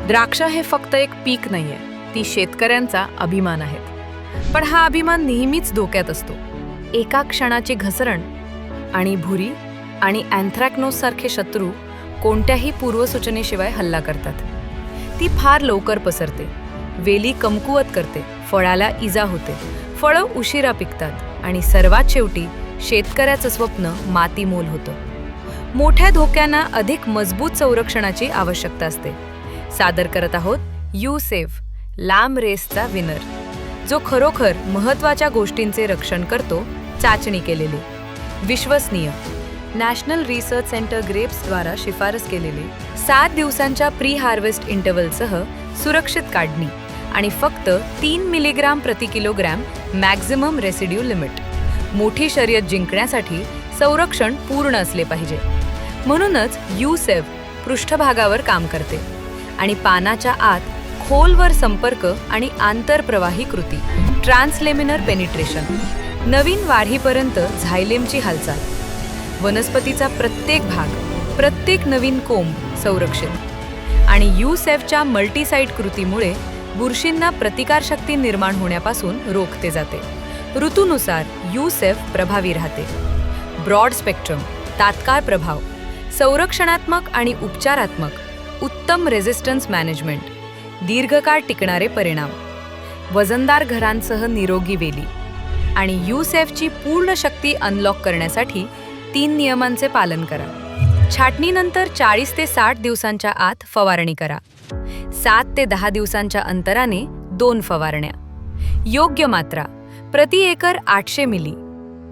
द्राक्ष हे फक्त एक पीक नाहीये, ती शेतकऱ्यांचा अभिमान आहेत. पण हा अभिमान नेहमीच धोक्यात असतो. एका क्षणाची घसरण आणि भुरी आणि अँथ्रॅक्नोस सारखे शत्रू कोणत्याही पूर्वसूचनेशिवाय हल्ला करतात. ती फार लवकर पसरते, वेली कमकुवत करते, फळाला इजा होते, फळं उशिरा पिकतात आणि सर्वात शेवटी शेतकऱ्याचं स्वप्न मातीमोल होतं. मोठ्या धोक्यांना अधिक मजबूत संरक्षणाची आवश्यकता असते. सादर करत आहोत यूसेफ, लांब रेसचा विनर, जो खरोखर महत्त्वाच्या गोष्टींचे रक्षण करतो. चाचणी केलेली, विश्वसनीय, नॅशनल रिसर्च सेंटर ग्रेप्सद्वारा शिफारस केलेले 7 दिवसांच्या प्री हार्वेस्ट इंटरव्हलसह सुरक्षित काढणी आणि फक्त 3 मिलीग्राम प्रति किलोग्रॅम मॅक्झिमम रेसिड्यू लिमिट. मोठी शर्यत जिंकण्यासाठी संरक्षण पूर्ण असले पाहिजे. म्हणूनच यूसेफ पृष्ठभागावर काम करते आणि पानाच्या आत खोलवर संपर्क आणि आंतरप्रवाही कृती, ट्रान्सलेमिनर पेनिट्रेशन, नवीन वाढीपर्यंत झायलेमची हालचाल, वनस्पतीचा प्रत्येक भाग, प्रत्येक नवीन कोंब संरक्षित. आणि यूसेफच्या मल्टीसाइट कृतीमुळे बुरशींना प्रतिकारशक्ती निर्माण होण्यापासून रोखते जाते. ऋतूनुसार यूसेफ प्रभावी राहते. ब्रॉड स्पेक्ट्रम, तात्काळ प्रभाव, संरक्षणात्मक आणि उपचारात्मक, उत्तम रेझिस्टन्स मॅनेजमेंट, दीर्घकाळ टिकणारे परिणाम, वजनदार घरांसह निरोगी वेली. आणि यूसेफची पूर्ण शक्ती अनलॉक करण्यासाठी 3 नियमांचे पालन करा. छाटणीनंतर 40 ते 60 दिवसांच्या आत फवारणी करा. 7 ते 10 दिवसांच्या अंतराने 2 फवारण्या. योग्य मात्रा प्रति एकर 800 मिली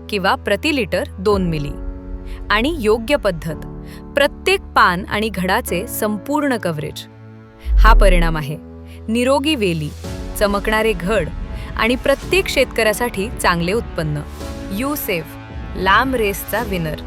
किंवा प्रति लिटर 2 मिली. आणि योग्य पद्धत प्रत्येक पान आणि घडाचे संपूर्ण कव्हरेज. हा परिणाम आहे निरोगी वेली, चमकणारे घड आणि प्रत्येक शेतकऱ्यासाठी चांगले उत्पन्न. यूसेफ, लांब रेसचा विनर.